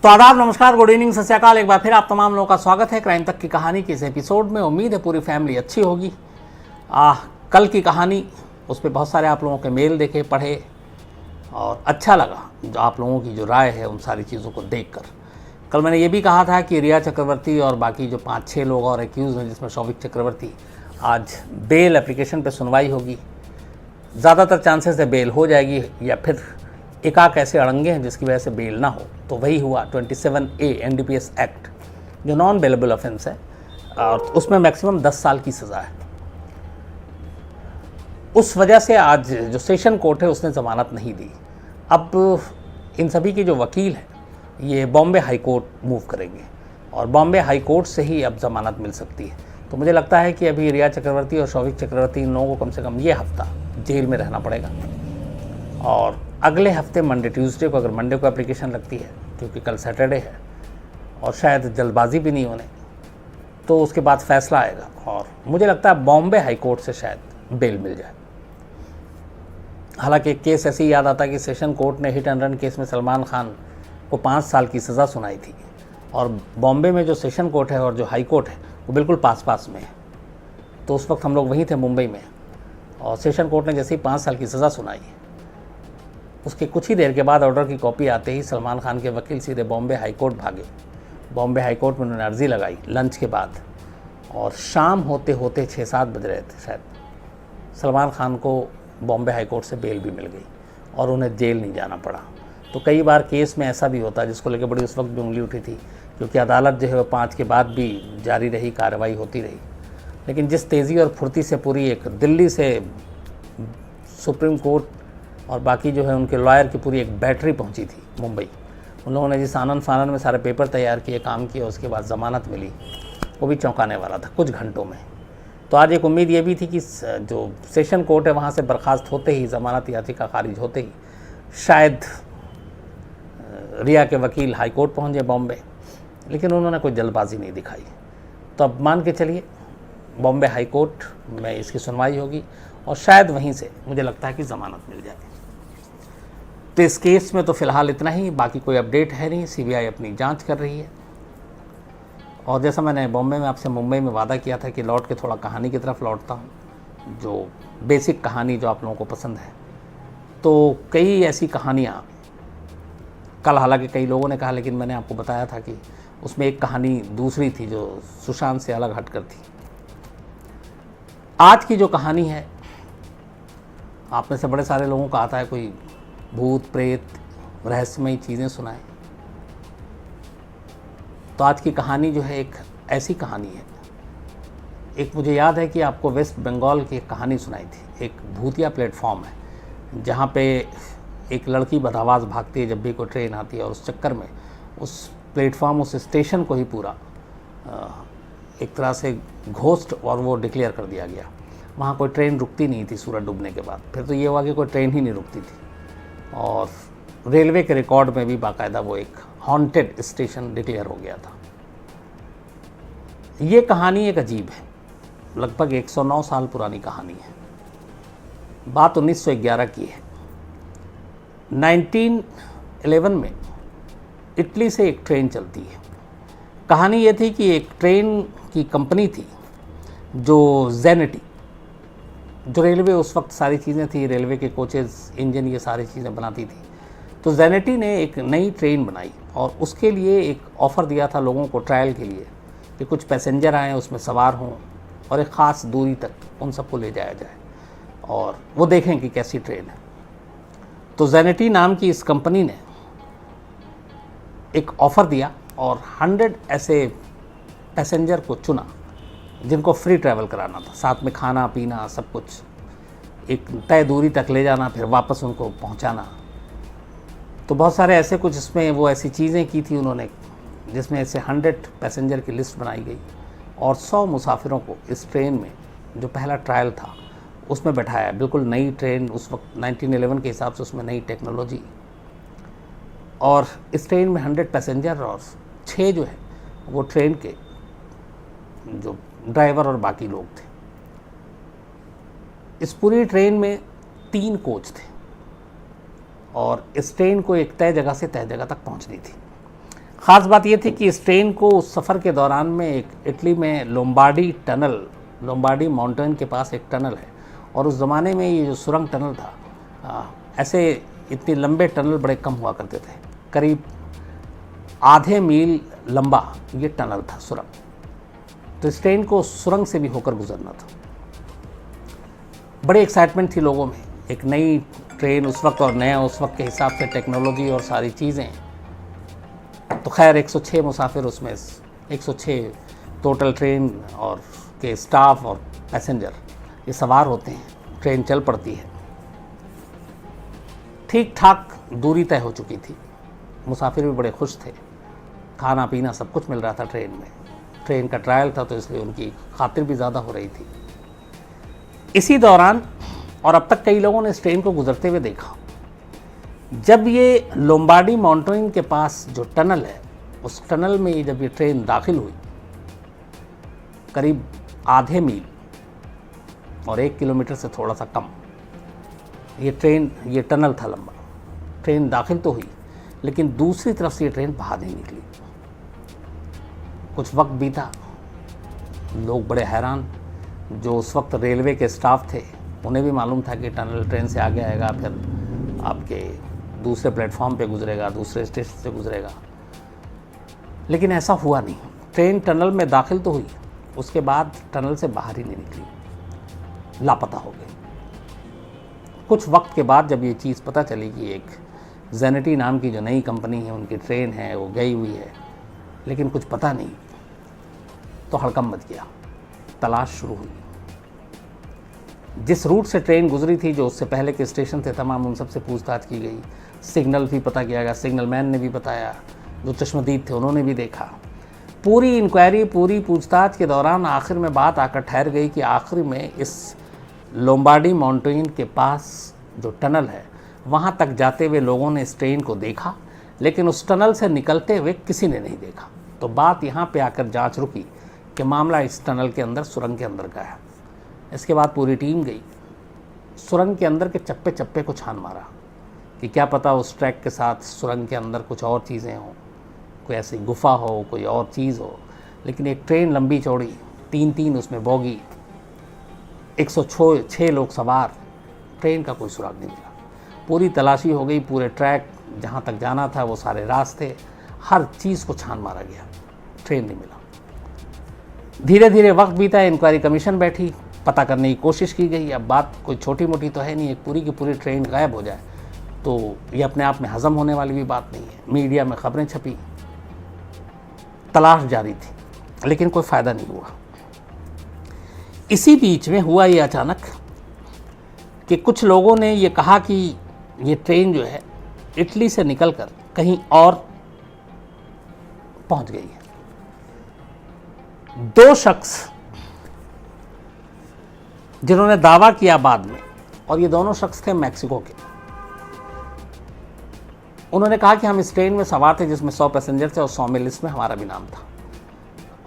तो आदाब, नमस्कार, गुड इवनिंग, सत श्री अकाल। एक बार फिर आप तमाम लोगों का स्वागत है क्राइम तक की कहानी के इस एपिसोड में। उम्मीद है पूरी फैमिली अच्छी होगी। कल की कहानी, उस पर बहुत सारे आप लोगों के मेल देखे, पढ़े और अच्छा लगा जो आप लोगों की जो राय है उन सारी चीज़ों को देखकर। कल मैंने ये भी कहा था कि रिया चक्रवर्ती और बाकी जो 5-6 लोग और एक्यूज़ हैं, जिसमें शौविक चक्रवर्ती, आज बेल एप्लीकेशन पर सुनवाई होगी। ज़्यादातर चांसेस है बेल हो जाएगी, या फिर एकाक ऐसे अड़ंगे हैं जिसकी वजह से बेल ना हो। तो वही हुआ। 27A NDPS एक्ट जो नॉन बेलेबल ऑफेंस है और उसमें मैक्सिमम 10 साल की सज़ा है। उस वजह से आज जो सेशन कोर्ट है उसने ज़मानत नहीं दी। अब इन सभी के जो वकील हैं ये बॉम्बे हाई कोर्ट मूव करेंगे और बॉम्बे हाई कोर्ट से ही अब ज़मानत मिल सकती है। तो मुझे लगता है कि अभी रिया चक्रवर्ती और शौविक चक्रवर्ती, इन लोगों को कम से कम ये हफ्ता जेल में रहना पड़ेगा। और अगले हफ्ते मंडे ट्यूसडे को, अगर मंडे को एप्लीकेशन लगती है, क्योंकि कल सैटरडे है और शायद जल्दबाजी भी नहीं होने, तो उसके बाद फैसला आएगा और मुझे लगता है बॉम्बे हाई कोर्ट से शायद बेल मिल जाए। हालांकि एक केस ऐसे ही याद आता है कि सेशन कोर्ट ने हिट एंड रन केस में सलमान खान को 5 साल की सज़ा सुनाई थी और बॉम्बे में जो सेशन कोर्ट है और जो हाई कोर्ट है वो बिल्कुल पास में है। तो उस वक्त हम लोग वहीं थे मुंबई में, और सेशन कोर्ट ने जैसे ही 5 साल की सज़ा सुनाई, उसके कुछ ही देर के बाद ऑर्डर की कॉपी आते ही सलमान खान के वकील सीधे बॉम्बे हाई कोर्ट भागे। बॉम्बे हाई कोर्ट में उन्होंने अर्जी लगाई लंच के बाद, और शाम होते होते 6-7 बज रहे थे शायद, सलमान खान को बॉम्बे हाई कोर्ट से बेल भी मिल गई और उन्हें जेल नहीं जाना पड़ा। तो कई बार केस में ऐसा भी होता है, जिसको लेकर बड़ी उस वक्त भी उंगली उठी थी, क्योंकि अदालत जो है वो 5 के बाद भी जारी रही, कार्रवाई होती रही। लेकिन जिस तेज़ी और फुर्ती से पूरी एक दिल्ली से सुप्रीम कोर्ट और बाकी जो है उनके लॉयर की पूरी एक बैटरी पहुंची थी मुंबई, उन लोगों ने जिस आनंद फानन में सारे पेपर तैयार किए, काम किए, उसके बाद ज़मानत मिली, वो भी चौंकाने वाला था कुछ घंटों में। तो आज एक उम्मीद ये भी थी कि जो सेशन कोर्ट है वहाँ से बर्खास्त होते ही, ज़मानत याचिका खारिज होते ही शायद रिया के वकील हाई कोर्ट पहुँच गए बॉम्बे, लेकिन उन्होंने कोई जल्दबाजी नहीं दिखाई। तो अब मान के चलिए बॉम्बे हाई कोर्ट में इसकी सुनवाई होगी और शायद वहीं से मुझे लगता है कि ज़मानत मिल जाए। तो इस केस में तो फ़िलहाल इतना ही, बाकी कोई अपडेट है नहीं। सीबीआई अपनी जांच कर रही है और जैसा मैंने बॉम्बे में आपसे मुंबई में वादा किया था कि लौट के थोड़ा कहानी की तरफ लौटता हूँ, जो बेसिक कहानी जो आप लोगों को पसंद है। तो कई ऐसी कहानियाँ कल, हालांकि कई लोगों ने कहा, लेकिन मैंने आपको बताया था कि उसमें एक कहानी दूसरी थी जो सुशांत से अलग हटकर थी। आज की जो कहानी है, आप में से बड़े सारे लोगों का आता है कोई भूत प्रेत रहस्यमयी चीज़ें सुनाएं। तो आज की कहानी जो है एक ऐसी कहानी है। एक मुझे याद है कि आपको वेस्ट बंगाल की एक कहानी सुनाई थी। एक भूतिया प्लेटफॉर्म है जहाँ पे एक लड़की बदहवास भागती है जब भी कोई ट्रेन आती है, और उस चक्कर में उस प्लेटफॉर्म, उस स्टेशन को ही पूरा एक तरह से घोस्ट और वो डिक्लेयर कर दिया गया। वहाँ कोई ट्रेन रुकती नहीं थी सूरज डूबने के बाद। फिर तो ये हुआ कि कोई ट्रेन ही नहीं रुकती थी, और रेलवे के रिकॉर्ड में भी बाकायदा वो एक हॉन्टेड स्टेशन डिक्लेयर हो गया था। ये कहानी एक अजीब है, लगभग 109 साल पुरानी कहानी है। बात 1911 की है। 1911 में इटली से एक ट्रेन चलती है। कहानी ये थी कि एक ट्रेन की कंपनी थी जो जेनेटी, जो रेलवे उस वक्त सारी चीज़ें थी, रेलवे के कोचेज़, इंजन, ये सारी चीज़ें बनाती थी। तो जेनेटी ने एक नई ट्रेन बनाई और उसके लिए एक ऑफ़र दिया था लोगों को ट्रायल के लिए कि कुछ पैसेंजर आएँ, उसमें सवार हों और एक ख़ास दूरी तक उन सबको ले जाया जाए और वो देखें कि कैसी ट्रेन है। तो जेनेटी नाम की इस कंपनी ने एक ऑफ़र दिया और 100 ऐसे पैसेंजर को चुना जिनको फ्री ट्रैवल कराना था, साथ में खाना पीना सब कुछ, एक तय दूरी तक ले जाना, फिर वापस उनको पहुंचाना। तो बहुत सारे ऐसे कुछ इसमें वो ऐसी चीज़ें की थी उन्होंने, जिसमें ऐसे 100 पैसेंजर की लिस्ट बनाई गई और 100 मुसाफिरों को इस ट्रेन में, जो पहला ट्रायल था, उसमें बैठाया। बिल्कुल नई ट्रेन, उस वक्त 1911 के हिसाब से उसमें नई टेक्नोलॉजी, और इस ट्रेन में 100 पैसेंजर और 6 जो है वो ट्रेन के जो ड्राइवर और बाकी लोग थे। इस पूरी ट्रेन में 3 कोच थे और इस ट्रेन को एक तय जगह से तय जगह तक पहुंचनी थी। ख़ास बात ये थी कि इस ट्रेन को उस सफ़र के दौरान में एक इटली में लोम्बार्डी माउंटेन के पास एक टनल है, और उस ज़माने में ये जो सुरंग टनल था, ऐसे इतने लंबे टनल बड़े कम हुआ करते थे। करीब आधे मील लंबा ये टनल था सुरंग, तो इस ट्रेन को सुरंग से भी होकर गुजरना था। बड़ी एक्साइटमेंट थी लोगों में, एक नई ट्रेन उस वक्त, और नया उस वक्त के हिसाब से टेक्नोलॉजी और सारी चीज़ें। तो खैर 106 मुसाफिर उसमें, 106 टोटल ट्रेन और के स्टाफ और पैसेंजर ये सवार होते हैं। ट्रेन चल पड़ती है, ठीक ठाक दूरी तय हो चुकी थी, मुसाफिर भी बड़े खुश थे, खाना पीना सब कुछ मिल रहा था ट्रेन में। ट्रेन का ट्रायल था तो इसलिए उनकी खातिर भी ज़्यादा हो रही थी। इसी दौरान, और अब तक कई लोगों ने इस ट्रेन को गुजरते हुए देखा, जब ये लोम्बार्डी माउंटेन के पास जो टनल है, उस टनल में जब ये ट्रेन दाखिल हुई, करीब आधे मील और 1 किलोमीटर से थोड़ा सा कम ये टनल था लंबा। ट्रेन दाखिल तो हुई, लेकिन दूसरी तरफ से ये ट्रेन बाहर नहीं निकली। कुछ वक्त बीता, लोग बड़े हैरान, जो उस वक्त रेलवे के स्टाफ थे उन्हें भी मालूम था कि टनल ट्रेन से आगे आएगा, फिर आपके दूसरे प्लेटफॉर्म पे गुजरेगा, दूसरे स्टेशन से गुजरेगा, लेकिन ऐसा हुआ नहीं। ट्रेन टनल में दाखिल तो हुई, उसके बाद टनल से बाहर ही नहीं निकली, लापता हो गई। कुछ वक्त के बाद जब ये चीज़ पता चली कि एक जेनेटी नाम की जो नई कंपनी है, उनकी ट्रेन है वो गई हुई है, लेकिन कुछ पता नहीं, तो हड़कंप मच गया, तलाश शुरू हुई। जिस रूट से ट्रेन गुजरी थी, जो उससे पहले के स्टेशन थे, तमाम उन सब से पूछताछ की गई, सिग्नल भी पता किया गया, सिग्नल मैन ने भी बताया, जो चश्मदीद थे उन्होंने भी देखा। पूरी इंक्वायरी, पूरी पूछताछ के दौरान आखिर में बात आकर ठहर गई कि आखिर में इस लोम्बार्डी माउंटेन के पास जो टनल है, वहाँ तक जाते हुए लोगों ने इस ट्रेन को देखा, लेकिन उस टनल से निकलते हुए किसी ने नहीं देखा। तो बात यहाँ पे आकर जांच रुकी कि मामला इस टनल के अंदर, सुरंग के अंदर का है। इसके बाद पूरी टीम गई, सुरंग के अंदर के चप्पे चप्पे को छान मारा कि क्या पता उस ट्रैक के साथ सुरंग के अंदर कुछ और चीज़ें हों, कोई ऐसी गुफा हो, कोई और चीज़ हो। लेकिन एक ट्रेन लंबी चौड़ी, 3-3 उसमें बोगी, 106 लोग सवार, ट्रेन का कोई सुराग नहीं मिला। पूरी तलाशी हो गई, पूरे ट्रैक जहाँ तक जाना था, वो सारे रास्ते, हर चीज़ को छान मारा गया, ट्रेन नहीं मिला। धीरे धीरे वक्त बीता, इंक्वायरी कमीशन बैठी, पता करने की कोशिश की गई। अब बात कोई छोटी मोटी तो है नहीं, एक पूरी की पूरी ट्रेन गायब हो जाए तो ये अपने आप में हज़म होने वाली भी बात नहीं है। मीडिया में खबरें छपी, तलाश जारी थी, लेकिन कोई फ़ायदा नहीं हुआ। इसी बीच में हुआ ये अचानक कि कुछ लोगों ने ये कहा कि ये ट्रेन जो है इटली से निकलकर कहीं और पहुंच गई है। 2 शख्स जिन्होंने दावा किया बाद में, और ये दोनों शख्स थे मैक्सिको के, उन्होंने कहा कि हम इस ट्रेन में सवार थे जिसमें 100 पैसेंजर थे और 100 में लिस्ट में हमारा भी नाम था।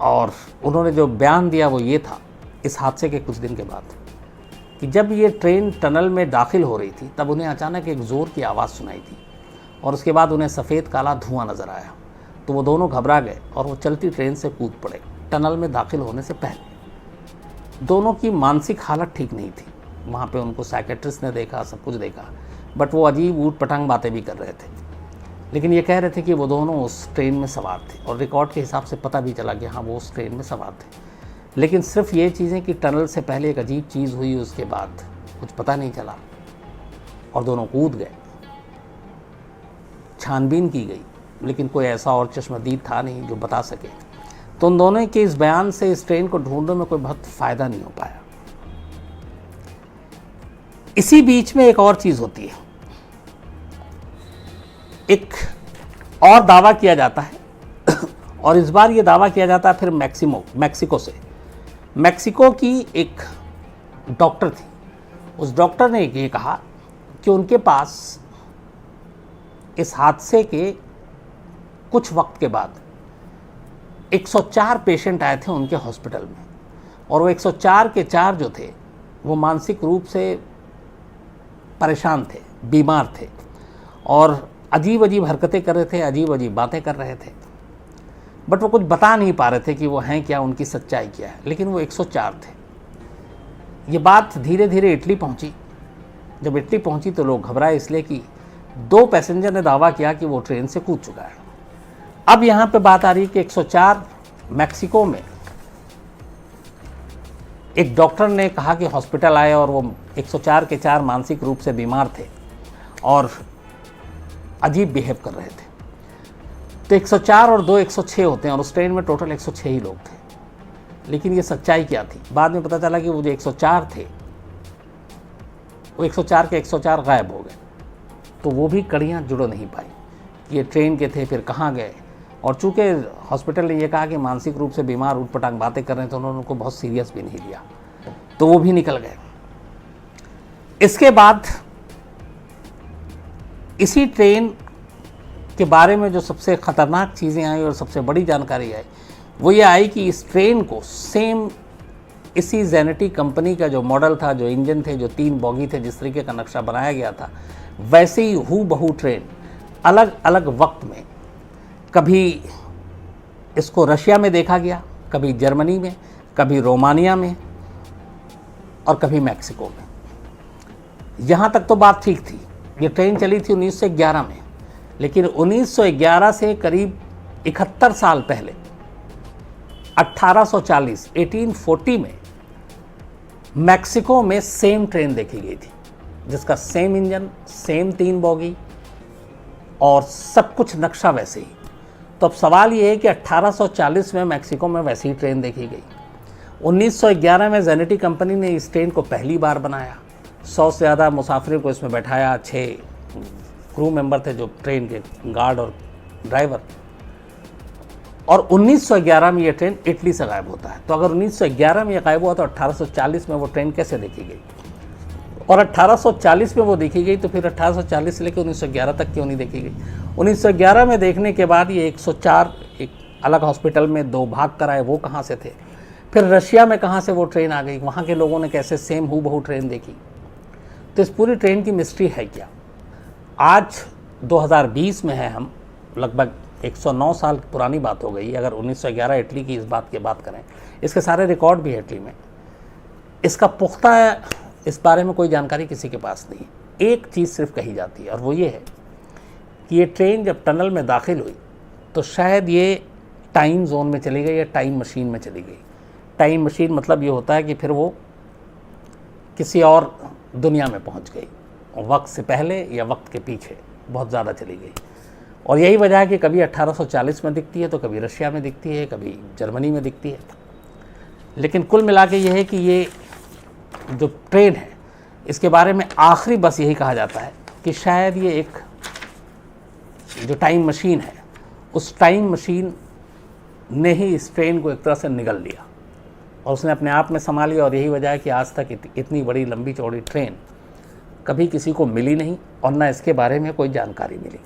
और उन्होंने जो बयान दिया वो ये था, इस हादसे के कुछ दिन के बाद, कि जब ये ट्रेन टनल में दाखिल हो रही थी तब उन्हें अचानक एक ज़ोर की आवाज़ सुनाई थी, और उसके बाद उन्हें सफ़ेद काला धुआं नज़र आया। तो वो दोनों घबरा गए और वो चलती ट्रेन से कूद पड़े टनल में दाखिल होने से पहले। दोनों की मानसिक हालत ठीक नहीं थी। वहाँ पे उनको साइकेट्रिस्ट ने देखा, सब कुछ देखा, बट वो अजीब ऊट पटांग बातें भी कर रहे थे। लेकिन ये कह रहे थे कि वो दोनों उस ट्रेन में सवार थे, और रिकॉर्ड के हिसाब से पता भी चला कि हाँ वो उस ट्रेन में सवार थे। लेकिन सिर्फ ये चीज़ें कि टनल से पहले एक अजीब चीज़ हुई, उसके बाद कुछ पता नहीं चला, और दोनों कूद गए। छानबीन की गई, लेकिन कोई ऐसा और चश्मदीद था नहीं जो बता सके। तो उन दोनों के इस बयान से इस ट्रेन को ढूंढने में कोई बहुत फ़ायदा नहीं हो पाया। इसी बीच में एक और चीज़ होती है, एक और दावा किया जाता है और इस बार ये दावा किया जाता है फिर मैक्सिको से। मैक्सिको की एक डॉक्टर थी, उस डॉक्टर ने ये कहा कि उनके पास इस हादसे के कुछ वक्त के बाद 104 पेशेंट आए थे उनके हॉस्पिटल में, और वो 104 के 4 जो थे वो मानसिक रूप से परेशान थे, बीमार थे, और अजीब अजीब हरकतें कर रहे थे, अजीब अजीब बातें कर रहे थे। बट वो कुछ बता नहीं पा रहे थे कि वो हैं क्या, उनकी सच्चाई क्या है, लेकिन वो 104 थे। ये बात धीरे धीरे इटली पहुंची। जब इटली पहुंची तो लोग घबराए, इसलिए कि 2 पैसेंजर ने दावा किया कि वो ट्रेन से कूद चुका है। अब यहाँ पे बात आ रही है कि 104 मैक्सिको में एक डॉक्टर ने कहा कि हॉस्पिटल आए और वो 104 के 4 मानसिक रूप से बीमार थे और अजीब बिहेव कर रहे थे। तो 104 और 2 106 होते हैं और उस ट्रेन में टोटल 106 ही लोग थे। लेकिन ये सच्चाई क्या थी? बाद में पता चला कि वो जो 104 थे वो 104 के 104 गायब हो गए। तो वो भी कड़ियाँ जुड़ नहीं पाई। ये ट्रेन के थे, फिर कहाँ गए। और चूँकि हॉस्पिटल ने ये कहा कि मानसिक रूप से बीमार उटपटांग बातें कर रहे हैं, तो उन्होंने उनको बहुत सीरियस भी नहीं लिया, तो वो भी निकल गए। इसके बाद इसी ट्रेन के बारे में जो सबसे ख़तरनाक चीज़ें आई और सबसे बड़ी जानकारी आई, वो ये आई कि इस ट्रेन को सेम इसी जेनेटी कंपनी का जो मॉडल था, जो इंजन थे, जो 3 बॉगी थे, जिस तरीके का नक्शा बनाया गया था, वैसे ही हूबहू ट्रेन अलग अलग वक्त में, कभी इसको रशिया में देखा गया, कभी जर्मनी में, कभी रोमानिया में और कभी मैक्सिको में। यहाँ तक तो बात ठीक थी। ये ट्रेन चली थी 1911 में, लेकिन 1911 से करीब 71 साल पहले 1840 में मैक्सिको में सेम ट्रेन देखी गई थी, जिसका सेम इंजन, सेम 3 बॉगी और सब कुछ नक्शा वैसे ही। तो अब सवाल ये है कि 1840 में मैक्सिको में वैसी ही ट्रेन देखी गई। 1911 में जेनेटी कंपनी ने इस ट्रेन को पहली बार बनाया। 100 से ज़्यादा मुसाफिरों को इसमें बैठाया। 6 क्रू मेंबर थे, जो ट्रेन के गार्ड और ड्राइवर। और 1911 में ये ट्रेन इटली से गायब होता है। तो अगर 1911 में ये गायब हुआ तो 1840 में वो ट्रेन कैसे देखी गई? और 1840 में वो देखी गई तो फिर 1840 से लेकर 1911 तक क्यों नहीं देखी गई? 1911 में देखने के बाद ये 104 एक अलग हॉस्पिटल में 2 भाग कराए, वो कहाँ से थे? फिर रशिया में कहाँ से वो ट्रेन आ गई? वहाँ के लोगों ने कैसे सेम हूबहू ट्रेन देखी? तो इस पूरी ट्रेन की मिस्ट्री है क्या? आज 2020 में है हम, लगभग 109 साल पुरानी बात हो गई। अगर 1911 इटली की इस बात की बात करें, इसके सारे रिकॉर्ड भी है इटली में। इसका पुख्ता इस बारे में कोई जानकारी किसी के पास नहीं। एक चीज़ सिर्फ कही जाती है और वो ये है कि ये ट्रेन जब टनल में दाखिल हुई तो शायद ये टाइम जोन में चली गई या टाइम मशीन में चली गई। टाइम मशीन मतलब ये होता है कि फिर वो किसी और दुनिया में पहुंच गई, वक्त से पहले या वक्त के पीछे बहुत ज़्यादा चली गई। और यही वजह है कि कभी 1840 में दिखती है तो कभी रशिया में दिखती है, कभी जर्मनी में दिखती है। लेकिन कुल मिला के ये है कि ये जो ट्रेन है, इसके बारे में आखिरी बस यही कहा जाता है कि शायद ये एक जो टाइम मशीन है, उस टाइम मशीन ने ही इस ट्रेन को एक तरह से निगल लिया और उसने अपने आप में संभाल लिया। और यही वजह है कि आज तक इतनी बड़ी लंबी चौड़ी ट्रेन कभी किसी को मिली नहीं और ना इसके बारे में कोई जानकारी मिली।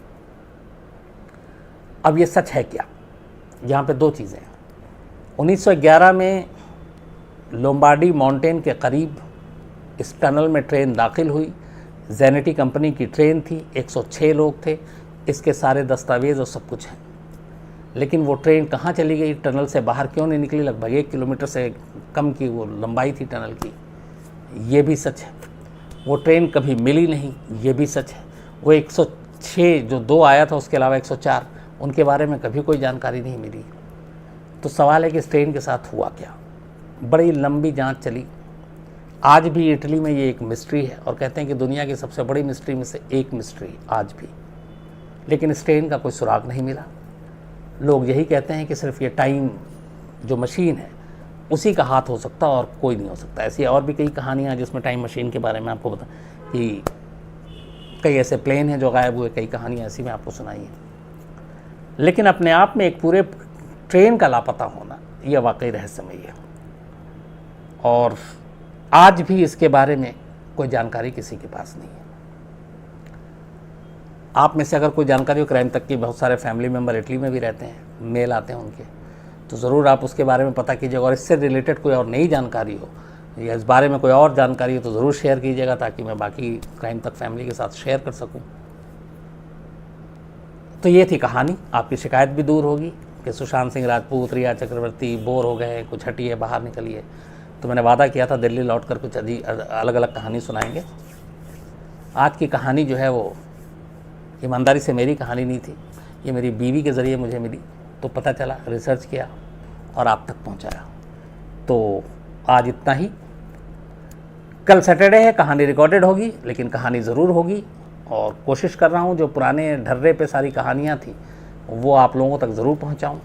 अब ये सच है क्या? यहाँ पे 2 चीज़ें हैं। 1911 में लोम्बार्डी माउंटेन के करीब इस टनल में ट्रेन दाखिल हुई। जेनेटी कंपनी की ट्रेन थी, 106 लोग थे, इसके सारे दस्तावेज़ और सब कुछ है। लेकिन वो ट्रेन कहाँ चली गई, टनल से बाहर क्यों नहीं निकली? लगभग 1 किलोमीटर से कम की वो लंबाई थी टनल की, ये भी सच है। वो ट्रेन कभी मिली नहीं, ये भी सच है। वो 106 जो 2 आया था, उसके अलावा 104, उनके बारे में कभी कोई जानकारी नहीं मिली। तो सवाल है कि इस ट्रेन के साथ हुआ क्या? बड़ी लंबी जांच चली। आज भी इटली में ये एक मिस्ट्री है और कहते हैं कि दुनिया की सबसे बड़ी मिस्ट्री में से एक मिस्ट्री आज भी। लेकिन इस ट्रेन का कोई सुराग नहीं मिला। लोग यही कहते हैं कि सिर्फ ये टाइम जो मशीन है उसी का हाथ हो सकता और कोई नहीं हो सकता। ऐसी और भी कई कहानियाँ जिसमें टाइम मशीन के बारे में आपको बता कि कई ऐसे प्लेन हैं जो गायब हुए, कई कहानियाँ ऐसी मैं आपको सुनाई हैं। लेकिन अपने आप में एक पूरे ट्रेन का लापता होना यह वाकई रहस्यमयी है और आज भी इसके बारे में कोई जानकारी किसी के पास नहीं है। आप में से अगर कोई जानकारी हो, क्राइम तक की बहुत सारे फैमिली मेम्बर इटली में भी रहते हैं, मेल आते हैं उनके, तो ज़रूर आप उसके बारे में पता कीजिएगा। और इससे रिलेटेड कोई और नई जानकारी हो या इस बारे में कोई और जानकारी हो तो ज़रूर शेयर कीजिएगा, ताकि मैं बाकी क्राइम तक फैमिली के साथ शेयर कर सकूं। तो ये थी कहानी, आपकी शिकायत भी दूर होगी, कि सुशांत सिंह राजपूत, रिया चक्रवर्ती बोर हो गए, कुछ हटिए, बाहर निकलिए। तो मैंने वादा किया था दिल्ली लौटकर कुछ अलग अलग कहानी सुनाएंगे। आज की कहानी जो है वो ईमानदारी से मेरी कहानी नहीं थी, ये मेरी बीवी के ज़रिए मुझे मिली, तो पता चला, रिसर्च किया और आप तक पहुंचाया। तो आज इतना ही। कल सैटरडे है, कहानी रिकॉर्डेड होगी, लेकिन कहानी ज़रूर होगी और कोशिश कर रहा हूँ जो पुराने ढर्रे पे सारी कहानियाँ थी वो आप लोगों तक ज़रूर पहुँचाऊँ।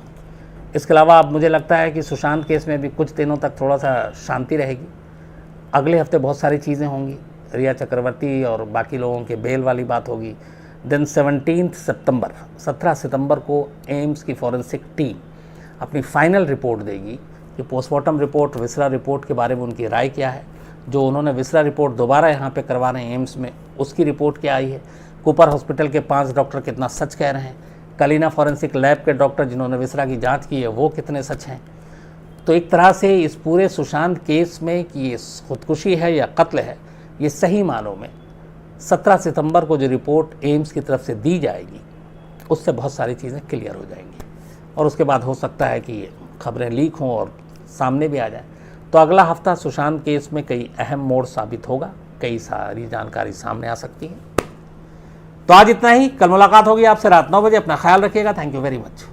इसके अलावा अब मुझे लगता है कि सुशांत केस में भी कुछ दिनों तक थोड़ा सा शांति रहेगी। अगले हफ्ते बहुत सारी चीज़ें होंगी, रिया चक्रवर्ती और बाकी लोगों के बेल वाली बात होगी। देन 17 सितंबर को एम्स की फॉरेंसिक टीम अपनी फाइनल रिपोर्ट देगी कि पोस्टमार्टम रिपोर्ट, विसरा रिपोर्ट के बारे में उनकी राय क्या है। जो उन्होंने विसरा रिपोर्ट दोबारा यहाँ पे करवा रहे हैं एम्स में, उसकी रिपोर्ट क्या आई है। कूपर हॉस्पिटल के 5 डॉक्टर कितना सच कह रहे हैं। कलीना फॉरेंसिक लैब के डॉक्टर जिन्होंने विसरा की जांच की है वो कितने सच हैं। तो एक तरह से इस पूरे सुशांत केस में कि ये खुदकुशी है या कत्ल है, ये सही मानों में 17 सितंबर को जो रिपोर्ट एम्स की तरफ से दी जाएगी उससे बहुत सारी चीज़ें क्लियर हो जाएंगी और उसके बाद हो सकता है कि ये खबरें लीक हों और सामने भी आ जाएं। तो अगला हफ्ता सुशांत केस में कई अहम मोड़ साबित होगा, कई सारी जानकारी सामने आ सकती है। तो आज इतना ही, कल मुलाकात होगी आपसे रात 9 बजे। अपना ख्याल रखिएगा। Thank you very much.